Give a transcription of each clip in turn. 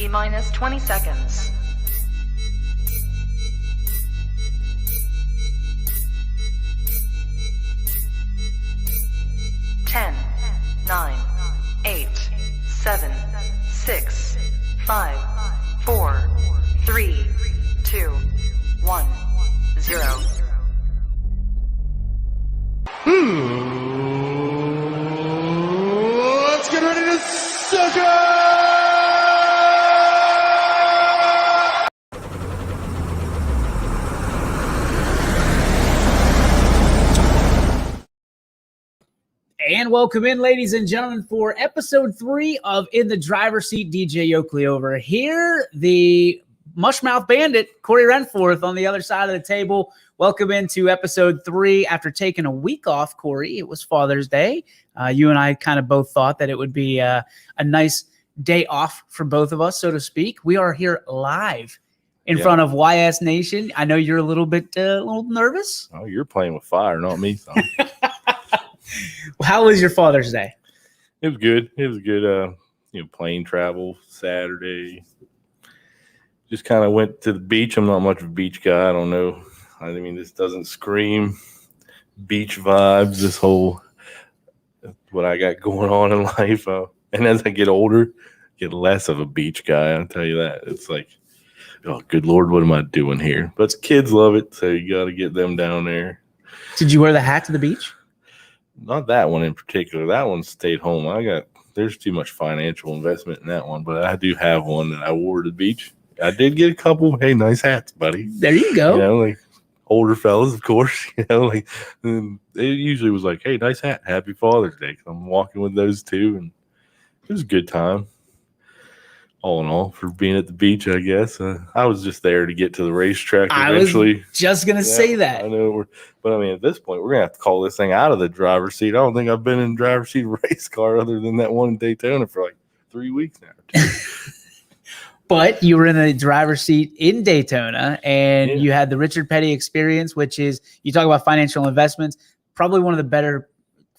T-minus 20 seconds. 10, 9, 8, 7, 6, 5, 4, 3, 2, 1, 0. Let's get ready to sucker! And welcome in, ladies and gentlemen, for episode 3 of In the Driver's Seat. DJ Oakley over here, the Mushmouth Bandit, Corey Renforth on the other side of the table. Welcome into episode 3 after taking a week off, Corey. It was Father's Day. You and I kind of both thought that it would be a nice day off for both of us, so to speak. We are here live in front of YS Nation. I know you're a little nervous. Oh, you're playing with fire, not me. So. How was your Father's Day? It was good. It was good. Plane travel Saturday. Just kind of went to the beach. I'm not much of a beach guy. I don't know. I mean, this doesn't scream beach vibes. This whole what I got going on in life. And as I get older, get less of a beach guy. I'll tell you that. It's like, oh, good Lord, what am I doing here? But kids love it, so you got to get them down there. Did you wear the hat to the beach? Not that one in particular. That one stayed home. There's too much financial investment in that one, but I do have one that I wore to the beach. I did get a couple. Hey, nice hats, buddy. There you go. Like older fellas, of course. It usually was like, hey, nice hat. Happy Father's Day. I'm walking with those two, and it was a good time. All in all, for being at the beach, I guess. I was just there to get to the racetrack eventually. I was just going to say that. I know. But I mean, at this point, we're going to have to call this thing out of the driver's seat. I don't think I've been in a driver's seat race car other than that one in Daytona for like 3 weeks now. But you were in the driver's seat in Daytona, and you had the Richard Petty experience, which is, you talk about financial investments, probably one of the better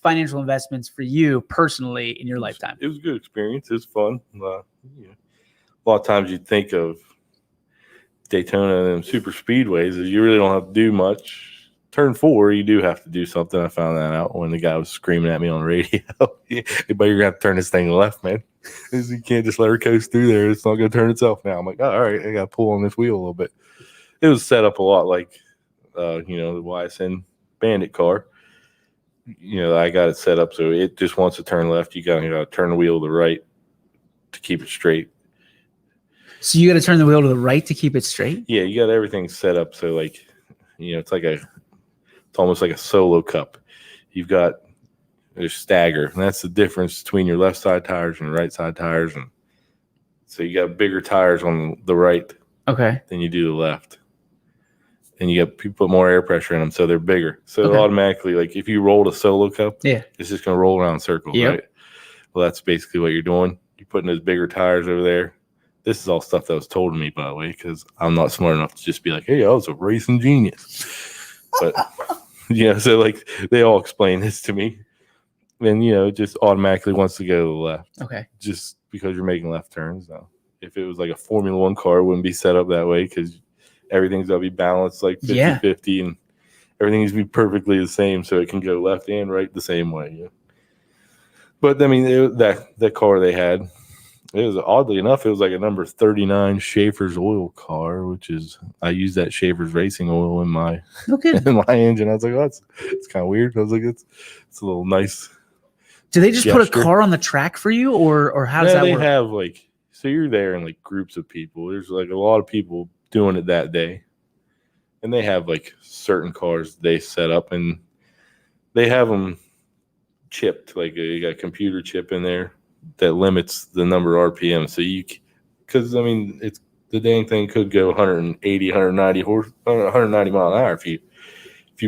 financial investments for you personally in your lifetime. It was a good experience. It was fun. A lot of times you think of Daytona and super speedways as you really don't have to do much. Turn 4, you do have to do something. I found that out when the guy was screaming at me on the radio. But you're going to have to turn this thing left, man. You can't just let her coast through there. It's not going to turn itself now. I'm like, oh, all right, I got to pull on this wheel a little bit. It was set up a lot like, the YSN Bandit car. I got it set up so it just wants to turn left. You got to turn the wheel to the right to keep it straight. So you got to turn the wheel to the right to keep it straight? Yeah, you got everything set up so it's almost like a solo cup. You've got a stagger, and that's the difference between your left side tires and your right side tires. And so you got bigger tires on the right than you do the left. And you put more air pressure in them, so they're bigger. So automatically, like if you rolled a solo cup, it's just going to roll around in circles, right? Well, that's basically what you're doing. You're putting those bigger tires over there. This is all stuff that was told to me, by the way, because I'm not smart enough to just be like, hey, I was a racing genius. But, so like they all explain this to me. And, it just automatically wants to go to the left. Okay. Just because you're making left turns. Now, if it was like a Formula One car, it wouldn't be set up that way because everything's got to be balanced like 50-50 and everything needs to be perfectly the same so it can go left and right the same way. Yeah. But, I mean, that car they had, it was oddly enough, it was like a number 39 Schaefer's oil car, which is I use that Schaefer's racing oil in my engine. I was like, oh, it's kind of weird. I was like, it's a little nice. Do they just put a car on the track for you, or how does that work? They have so you're there in like groups of people. There's like a lot of people doing it that day, and they have like certain cars they set up, and they have them chipped. Like you got a computer chip in there that limits the number of RPM. So because I mean, it's the dang thing could go 180, 190 mile an hour if you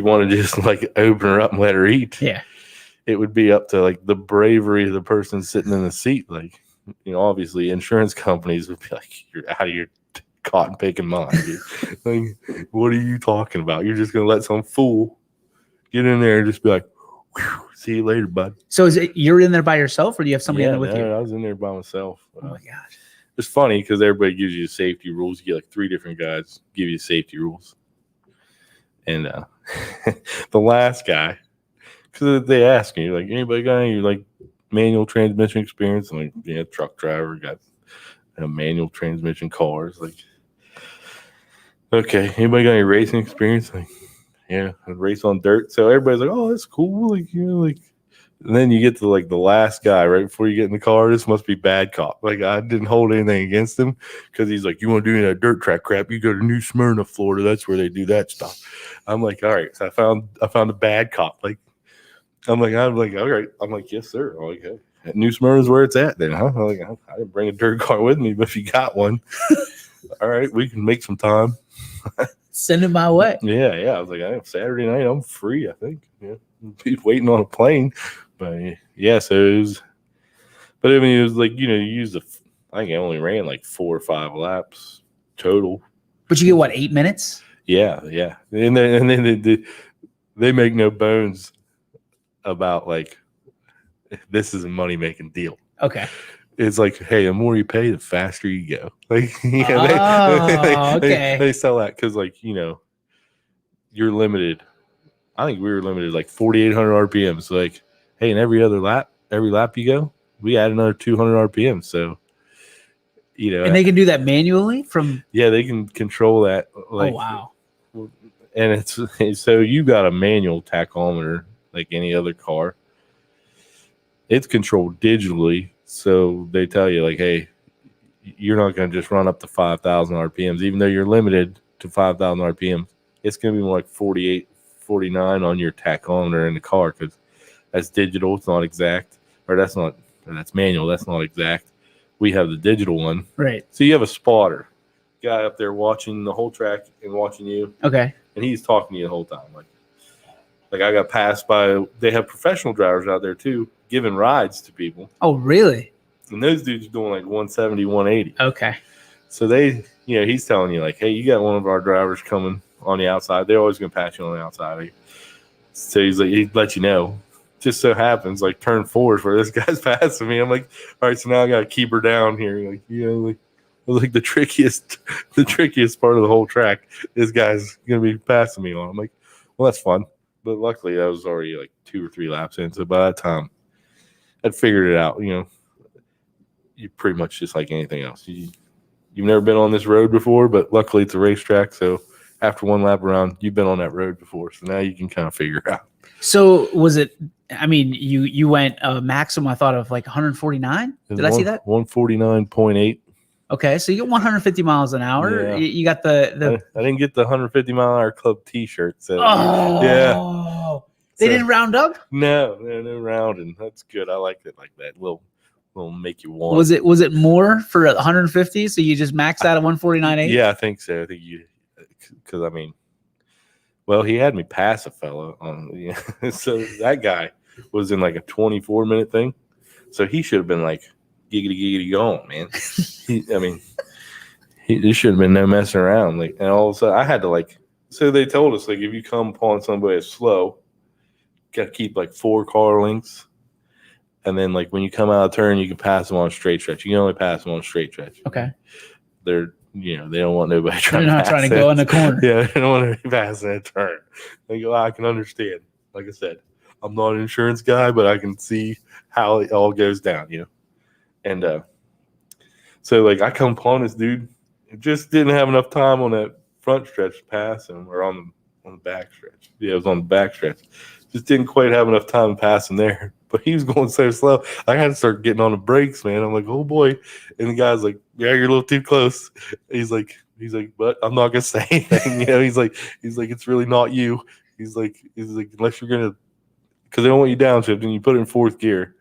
want to just like open her up and let her eat. Yeah, it would be up to like the bravery of the person sitting in the seat. Like, obviously insurance companies would be like, you're out of your cotton picking mind, dude. Like, what are you talking about? You're just gonna let some fool get in there and just be like, see you later, bud. So is it you're in there by yourself, or do you have somebody in there with you? I was in there by myself. Oh my gosh. it's funny because everybody gives you safety rules. You get like 3 different guys give you safety rules. And the last guy, because they ask me, like, anybody got any like manual transmission experience? I'm like, yeah, truck driver, got manual transmission cars. Like, okay, anybody got any racing experience? Like, yeah, I race on dirt. So everybody's like, oh, that's cool. Like, like, and then you get to like the last guy right before you get in the car. This must be bad cop. Like, I didn't hold anything against him because he's like, you want to do that dirt track crap? You go to New Smyrna, Florida. That's where they do that stuff. I'm like, all right. So I found a bad cop. Like, I'm like, all right. I'm like, yes, sir. I'm like, hey, New Smyrna is where it's at then, huh? I'm like, I didn't bring a dirt car with me, but if you got one, all right, we can make some time. Send it my way. Yeah. I was like, Saturday night, I'm free, I think. Yeah. Be waiting on a plane. But yeah, so it was, but I mean, it was like, you use I think I only ran like 4 or 5 laps total. But you get what, 8 minutes? Yeah. And then they make no bones about like, this is a money making deal. Okay. It's like, hey, the more you pay, the faster you go. Like, okay. They sell that because, like, you're limited. I think we were limited like 4,800 RPMs. So like, hey, and every lap you go, we add another 200 RPMs. So, and they can do that manually from. Yeah, they can control that. Like, oh wow. And it's so you got a manual tachometer like any other car. It's controlled digitally. So they tell you, like, hey, you're not going to just run up to 5,000 RPMs, even though you're limited to 5,000 RPMs. It's going to be more like 48, 49 on your tachometer in the car because that's digital. It's not exact. Or that's manual. That's not exact. We have the digital one. Right. So you have a spotter guy up there watching the whole track and watching you. Okay. And he's talking to you the whole time. Like I got passed by, they have professional drivers out there too, giving rides to people. Oh, really? And those dudes are doing like 170, 180. Okay. So he's telling you like, hey, you got one of our drivers coming on the outside. They're always going to pass you on the outside. So he's like, he'd let you know. Just so happens like turn 4 is where this guy's passing me. I'm like, all right, so now I got to keep her down here. Like the trickiest part of the whole track. This guy's going to be passing me on. I'm like, well, that's fun. But luckily, I was already like 2 or 3 laps in. So by that time, I'd figured it out. You're pretty much just like anything else. You've never been on this road before, but luckily it's a racetrack. So after 1 lap around, you've been on that road before. So now you can kind of figure it out. So was it, I mean, you went maximum, I thought, of like 149? Did I see that? 149.8. Okay, so you get 150 miles an hour. Yeah. You got the. I didn't get the 150 mile an hour club T-shirt. So yeah, they didn't round up. No rounding. That's good. I like it like that. Will make you want. Was it more for 150? So you just maxed out at 149.8? Yeah, I think so. I think because I mean, well, he had me pass a fella on. Yeah. So that guy was in like a 24-minute thing. So he should have been like. Giggity going, man. There should have been no messing around. Like, and all of a sudden, I had to like. So they told us like if you come upon somebody that's slow, got to keep like 4 car lengths, and then like when you come out of turn, you can pass them on straight stretch. You can only pass them on straight stretch. Okay. They're they don't want nobody trying. They're not trying to go in the corner. Yeah, they don't want anybody passing that turn. They go, I can understand. Like I said, I'm not an insurance guy, but I can see how it all goes down. And so, like, I come upon this dude, just didn't have enough time on that front stretch to pass him, or on the back stretch. Yeah, it was on the back stretch. Just didn't quite have enough time to pass him there. But he was going so slow, I had to start getting on the brakes, man. I'm like, oh boy. And the guy's like, yeah, you're a little too close. He's like, but I'm not gonna say anything. He's like, it's really not you. He's like, unless you're gonna, because they don't want you downshift and you put it in 4th gear.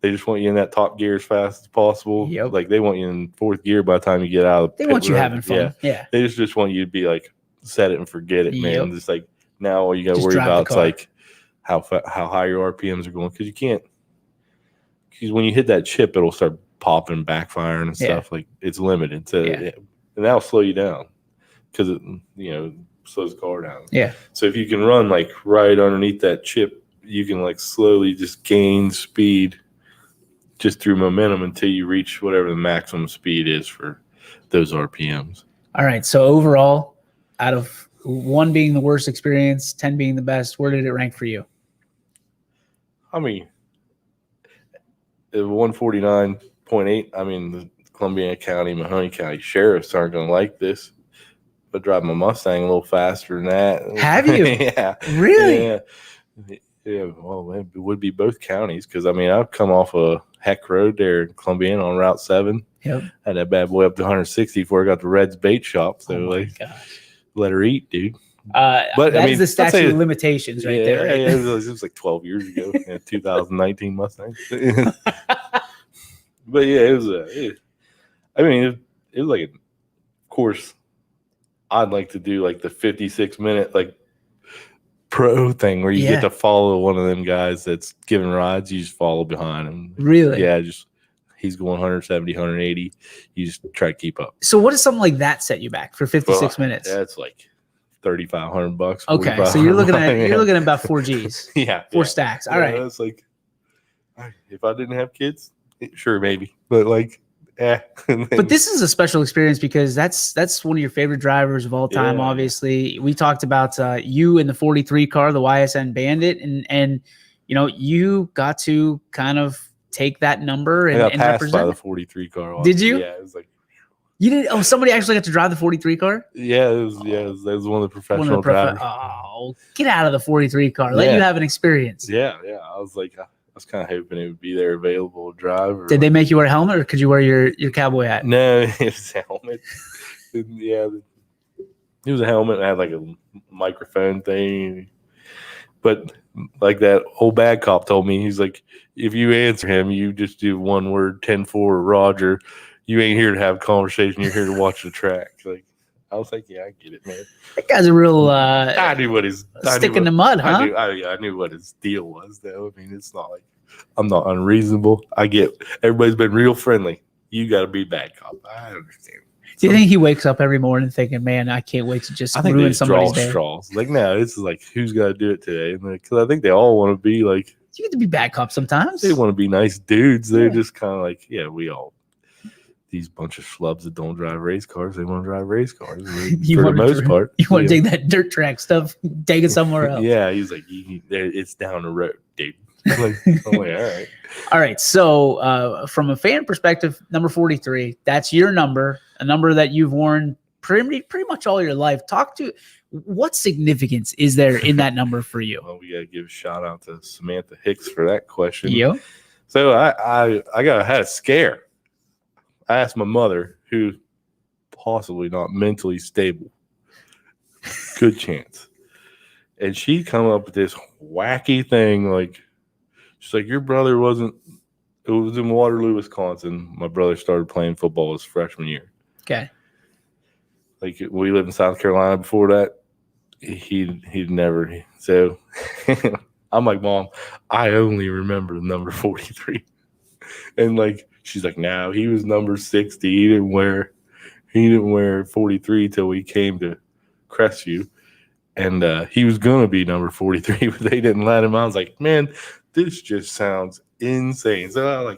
They just want you in that top gear as fast as possible. Yep. Like they want you in 4th gear by the time you get out of the They pit want you road. having fun. Yeah. They just want you to be like, set it and forget it, man. Yep. Just like now all you got to worry about is like how high your RPMs are going. Because you can't, because when you hit that chip, it'll start popping and backfiring and stuff. Like it's limited. So and that'll slow you down because it, slows the car down. Yeah. So if you can run like right underneath that chip, you can like slowly just gain speed just through momentum until you reach whatever the maximum speed is for those RPMs. All right. So overall, out of 1 being the worst experience, 10 being the best, where did it rank for you? I mean, 149.8. I mean, the Columbia County, Mahoney County sheriffs aren't going to like this. But drive my Mustang a little faster than that. Have you? Yeah. Really? Yeah. Yeah. Well, it would be both counties because, I mean, I've come off a Heck Road there in Columbia on Route 7. Yep. Had that bad boy up to 160 before I got to Red's Bait Shop. So, Gosh. let her eat, dude. But that is the statute of limitations right there. Right? Yeah, it was like 12 years ago. 2019 Mustang. But yeah, it was it was like, of course, I'd like to do like the 56-minute like pro thing where you get to follow one of them guys that's giving rides. You just follow behind him. Really? Yeah, he's going 170, 180. You just try to keep up. So what does something like that set you back for 56 minutes? That's like $3,500. Okay, so you're looking at about 4 Gs. Yeah, 4 stacks. All right. That's like, if I didn't have kids, sure, maybe, but like. Yeah. But this is a special experience because that's one of your favorite drivers of all time. Yeah. Obviously, we talked about you in the 43 car, the YSN Bandit, and you got to kind of take that number and, I got passed represent by the it. 43 car. Did you? Yeah, it was like you did. Oh, somebody actually got to drive the 43 car. Yeah, it was one of the professional drivers. Oh, get out of the 43 car. Let you have an experience. Yeah. I was like. I was kind of hoping it would be there available to drive. Did they make you wear a helmet, or could you wear your cowboy hat? No, it was a helmet. Yeah, it was a helmet. It had like a microphone thing. But like that old bad cop told me, he's like, if you answer him, you just do one word, 10-4, Roger. You ain't here to have a conversation. You're here to watch the track. Like, I was like, yeah, I get it, man. That guy's a real I knew what his stick in the mud, huh? I knew what his deal was, though. I mean, it's not like I'm not unreasonable. I get everybody's been real friendly. You got to be bad cop. I understand. Do you think he wakes up every morning thinking, "Man, I can't wait to just ruin somebody's day"? Straws. Like, no, this is like, who's got to do it today? Because I think they all want to be like. You get to be bad cops sometimes. They want to be nice dudes. They're just kind of like, yeah, we all. These bunch of schlubs that don't drive race cars, they want to drive race cars for the most part. You want to take that dirt track stuff, take it somewhere else. Yeah, he's like, it's down the road, dude. Like, all right. All right. So from a fan perspective, number 43, that's your number, a number that you've worn pretty much all your life. Talk to what significance is there in that number for you? Well, we got to give a shout out to Samantha Hicks for that question. Yeah. So I had a scare. I asked my mother, who's possibly not mentally stable, good chance, and she come up with this wacky thing. Like, she's like, your brother wasn't. It was in Waterloo, Wisconsin. My brother started playing football his freshman year. Okay. Like, we lived in South Carolina before that. He'd never. So I'm like, Mom, I only remember the number 43, and like. She's like, no, he was number 60. He didn't wear 43 till we came to Crestview. And he was going to be number 43, but they didn't let him. I was like, man, this just sounds insane. So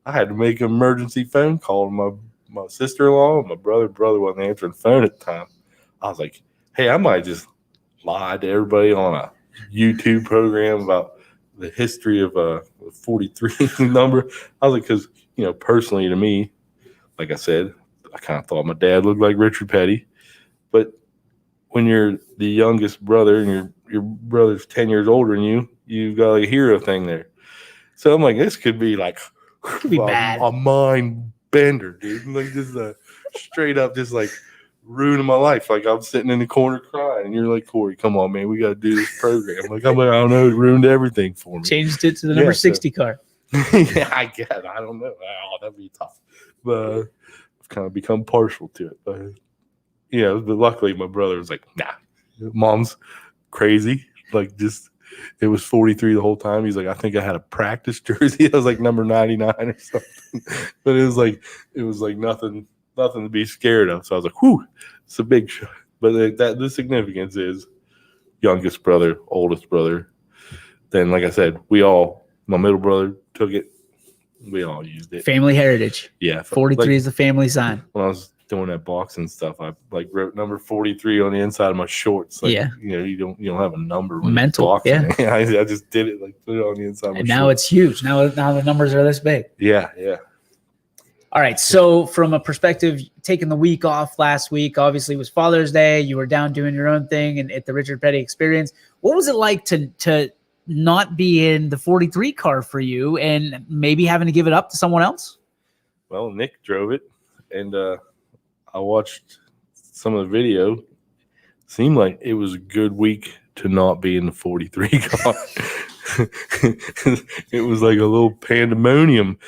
I had to make an emergency phone call to my sister-in-law. And my brother wasn't answering the phone at the time. I was like, hey, I might just lie to everybody on a YouTube program about the history of a 43 number. I was like, because, personally to me, like I said, I kind of thought my dad looked like Richard Petty. But when you're the youngest brother and your brother's 10 years older than you've got like a hero thing there. So I'm like, this could be like bad. A mind bender, dude. Like, just straight up, just like ruining my life. Like, I'm sitting in the corner crying, and you're like, Corey, come on, man, we got to do this program. Like, I'm like, I don't know, it ruined everything for me. Changed it to the number 60 car. Yeah, I guess. I don't know. Oh, that'd be tough. But I've kind of become partial to it. But but luckily my brother was like, nah, Mom's crazy. Like, just it was 43 the whole time. He's like, I think I had a practice jersey. I was like number 99 or something. But it was like nothing to be scared of. So I was like, whew, it's a big shot. But the significance is youngest brother, oldest brother. Then, like I said, my middle brother took it We all used it. Family heritage. Yeah. 43 is the family sign. When I was doing that boxing stuff, I like wrote number 43 on the inside of my shorts. Like, Yeah. You don't have a number when Mental, you're boxing. Yeah. I just did it, like put it on the inside of my And now shorts. it's huge. Now the numbers are this big. Yeah. All right. So from a perspective, taking the week off last week, obviously it was Father's Day. You were down doing your own thing and at the Richard Petty Experience. What was it like to not be in the 43 car for you and maybe having to give it up to someone else? Well, Nick drove it, and I watched some of the video. Seemed like it was a good week to not be in the 43 car. It was like a little pandemonium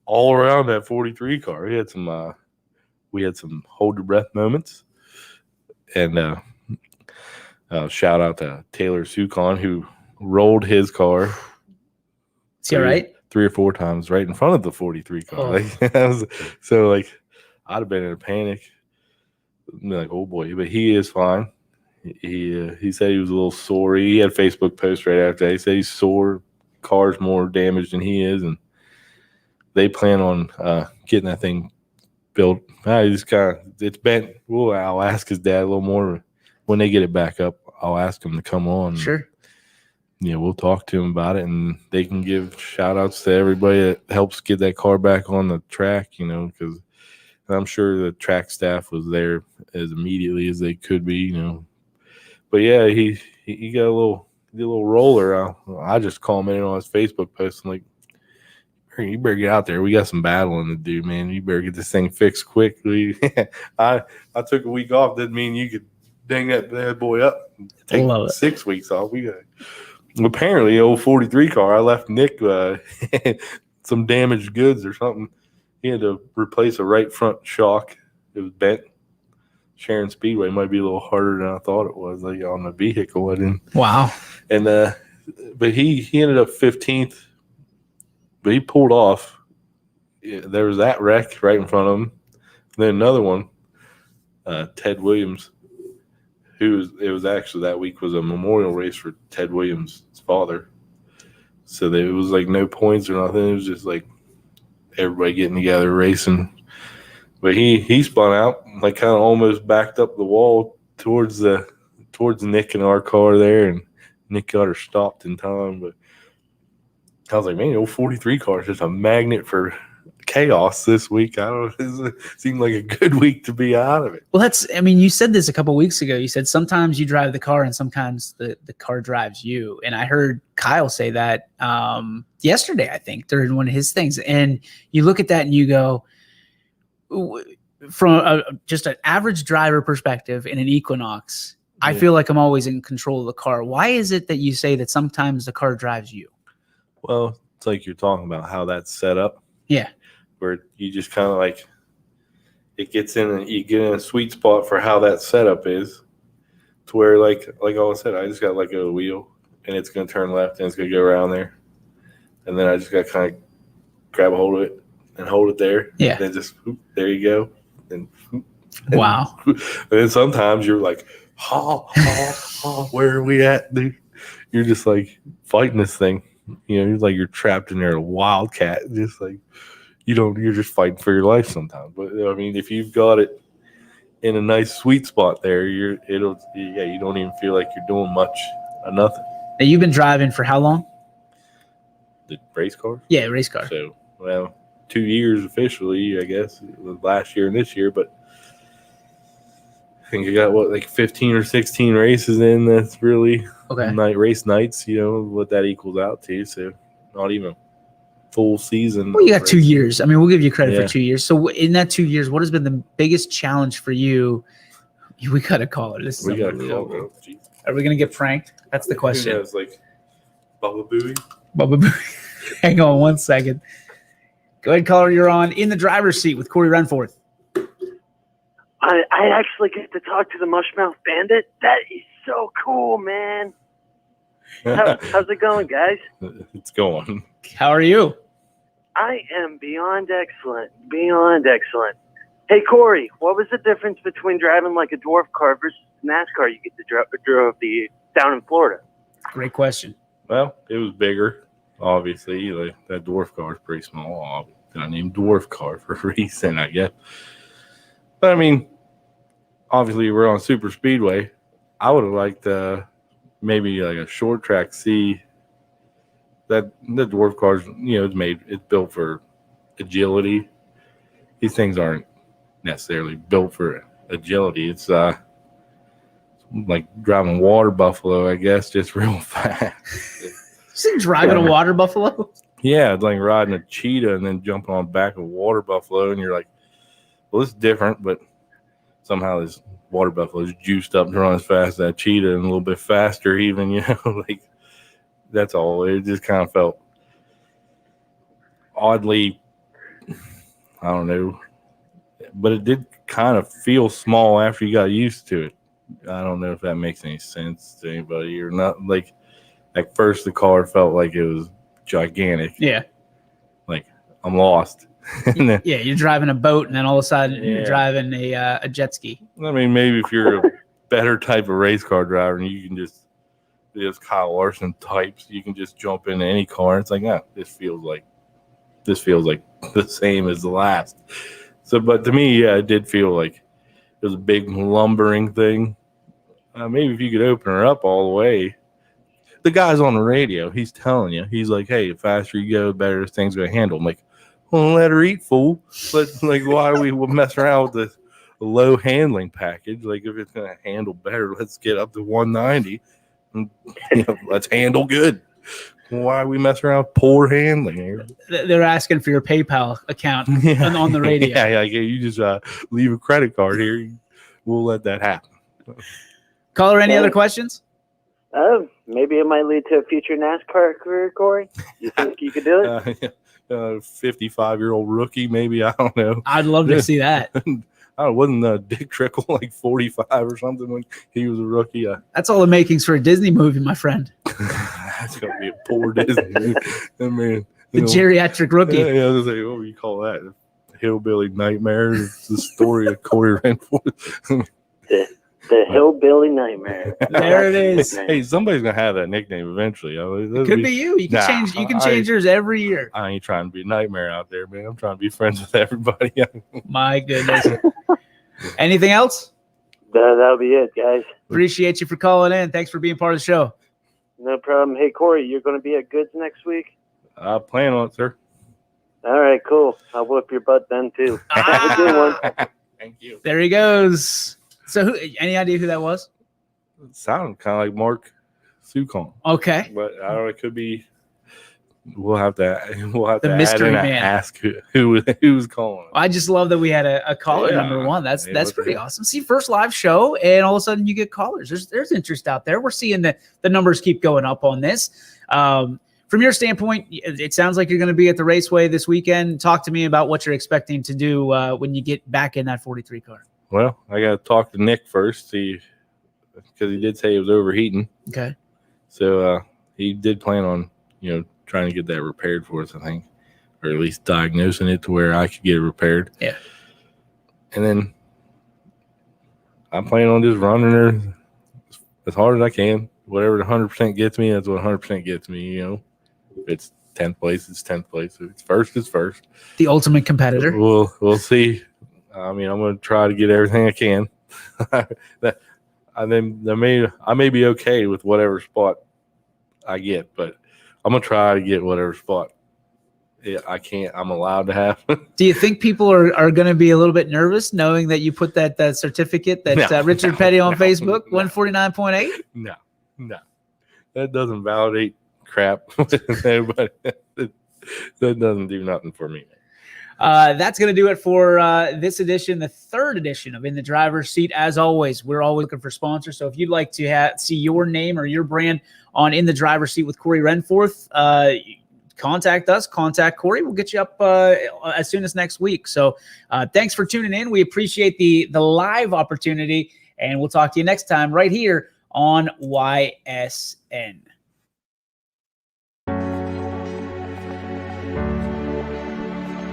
all around that 43 car. We had some hold your breath moments, and shout out to Taylor Sukon, who rolled his car. Is he all right? 3 or 4 times right in front of the 43 car. Oh. I'd have been in a panic. I'm like, oh boy, but he is fine. He said he was a little sore. He had a Facebook post right after that. He said he's sore. Car's more damaged than he is, and they plan on getting that thing built. It's bent. Well, I'll ask his dad a little more when they get it back up. I'll ask him to come on. Sure. We'll talk to him about it, and they can give shout outs to everybody that helps get that car back on the track, because I'm sure the track staff was there as immediately as they could be, But yeah, he got a little roller. I just commented on his Facebook post. I'm like, you better get out there. We got some battling to do, man. You better get this thing fixed quickly. I took a week off. Didn't mean you could dang that bad boy up. Take 6 weeks off. We got apparently old 43 car. I left Nick some damaged goods or something. He had to replace a right front shock. It was bent. Sharon Speedway might be a little harder than I thought it was, like on the vehicle. I didn't. Wow. And but he ended up 15th. But he pulled off. There was that wreck right in front of him. Then another one, Ted Williams, it was actually that week was a memorial race for Ted Williams' father. So it was like no points or nothing. It was just like everybody getting together racing. But he spun out, like kind of almost backed up the wall towards Nick and our car there, and Nick got her stopped in time. But I was like, man, the old 43 car is just a magnet for chaos this week. It seemed like a good week to be out of it. Well, you said this a couple of weeks ago. You said sometimes you drive the car and sometimes the car drives you. And I heard Kyle say that yesterday, I think, during one of his things. And you look at that and you go, from just an average driver perspective in an Equinox, yeah. I feel like I'm always in control of the car. Why is it that you say that sometimes the car drives you? Well, it's like you're talking about how that's set up. Yeah. Where you just kind of like it gets in and you get in a sweet spot for how that setup is. To where like I said, I just got like a wheel and it's going to turn left and it's going to go around there. And then I just got to kind of grab a hold of it and hold it there. Yeah. And then just, whoop, there you go. And wow. And then sometimes you're like, where are we at, dude? You're just like fighting this thing. You're like you're trapped in there, a wildcat. Just like you're just fighting for your life sometimes. But I mean, if you've got it in a nice sweet spot there, you don't even feel like you're doing much of nothing. Now you've been driving for how long? The race car? Yeah, race car. So 2 years officially, I guess. It was last year and this year, but I think I got like 15 or 16 races in. That's really race nights, what that equals out to. So not even full season. Well, you got 2 years. I mean, we'll give you credit for 2 years. So in that 2 years, what has been the biggest challenge for you? We got to call it. We got to call it. Are we going to get pranked? That's the question. It's like Bubba Booey. Bubba Booey. Hang on 1 second. Go ahead, caller. You're on In the Driver's Seat with Corey Renforth. I actually get to talk to the Mushmouth Bandit. That is so cool, man. How's it going, guys? It's going. How are you? I am beyond excellent. Beyond excellent. Hey, Corey, what was the difference between driving like a dwarf car versus NASCAR you get to drove down in Florida? Great question. Well, it was bigger. obviously, like that dwarf car is pretty small. I named dwarf car for a reason, I guess. But I mean, obviously, we're on super speedway. I would have liked maybe like a short track C. That the dwarf cars, it's built for agility. These things aren't necessarily built for agility. It's like driving water buffalo, I guess, just real fast. You driving a water buffalo? Yeah, it's like riding a cheetah and then jumping on the back of a water buffalo, and you're like, well, it's different, but somehow this water buffalo is juiced up to run as fast as that cheetah and a little bit faster even, like that's all. It just kind of felt oddly, I don't know, but it did kind of feel small after you got used to it. I don't know if that makes any sense to anybody or not. Like at first, the car felt like it was gigantic. Yeah. Like I'm lost. And then, yeah, you're driving a boat, and then all of a sudden you're driving a jet ski. I mean, maybe if you're a better type of race car driver, and you can just Kyle Larson types, you can just jump into any car. It's like, this feels like the same as the last. So, but to me, it did feel like it was a big lumbering thing. Maybe if you could open her up all the way. The guy's on the radio. He's telling you. He's like, hey, the faster you go, the better this thing's going to handle. I'm like, well, let her eat, fool. But, like, why are we messing around with the low handling package? Like, if it's going to handle better, let's get up to 190. And, let's handle good. Why are we messing around with poor handling here? They're asking for your PayPal account on the radio. Yeah, you just leave a credit card here. We'll let that happen. Caller, any other questions? Maybe it might lead to a future NASCAR career, Corey. You think you could do it? 55-year-old rookie, maybe. I don't know. I'd love to see that. Wasn't Dick Trickle like 45 or something when he was a rookie? That's all the makings for a Disney movie, my friend. That's going to be a poor Disney movie. I mean, the geriatric rookie. Yeah, I was like, what would you call that? Hillbilly Nightmare. It's the story of Corey Renforth. The Hillbilly Nightmare. There it is. Hey, somebody's gonna have that nickname eventually. It could be you. You can change. You can change yours every year. I ain't trying to be a nightmare out there, man. I'm trying to be friends with everybody. My goodness. Anything else? That'll be it, guys. Appreciate you for calling in. Thanks for being part of the show. No problem. Hey, Corey, you're going to be at Goods next week? I plan on it, sir. All right, cool. I'll whip your butt then, too. Have a good one. Thank you. There he goes. So, any idea who that was? It sounded kind of like Mark Sucon. Okay. But I don't know. It could be. We'll have to the mystery man. Ask who's calling. I just love that we had a caller number one. That's pretty awesome. See, first live show, and all of a sudden you get callers. There's interest out there. We're seeing the numbers keep going up on this. From your standpoint, it sounds like you're going to be at the Raceway this weekend. Talk to me about what you're expecting to do when you get back in that 43 car. Well, I got to talk to Nick first, see, because he did say it was overheating. Okay. So he did plan on, trying to get that repaired for us, I think, or at least diagnosing it to where I could get it repaired. Yeah. And then I'm planning on just running her as hard as I can. Whatever the 100% gets me, that's what 100% gets me, If it's 10th place, it's 10th place. If it's first, it's first. The ultimate competitor. We'll see. I mean, I'm going to try to get everything I can. I may be okay with whatever spot I get, but I'm going to try to get whatever spot I'm allowed to have. Do you think people are going to be a little bit nervous knowing that you put that certificate that Richard Petty on Facebook, 149.8? No. That doesn't validate crap with anybody. That doesn't do nothing for me. That's going to do it for this edition, the third edition of In the Driver's Seat. As always, we're always looking for sponsors. So if you'd like to see your name or your brand on In the Driver's Seat with Corey Renforth, contact us, contact Corey. We'll get you up as soon as next week. So thanks for tuning in. We appreciate the live opportunity, and we'll talk to you next time right here on YSN.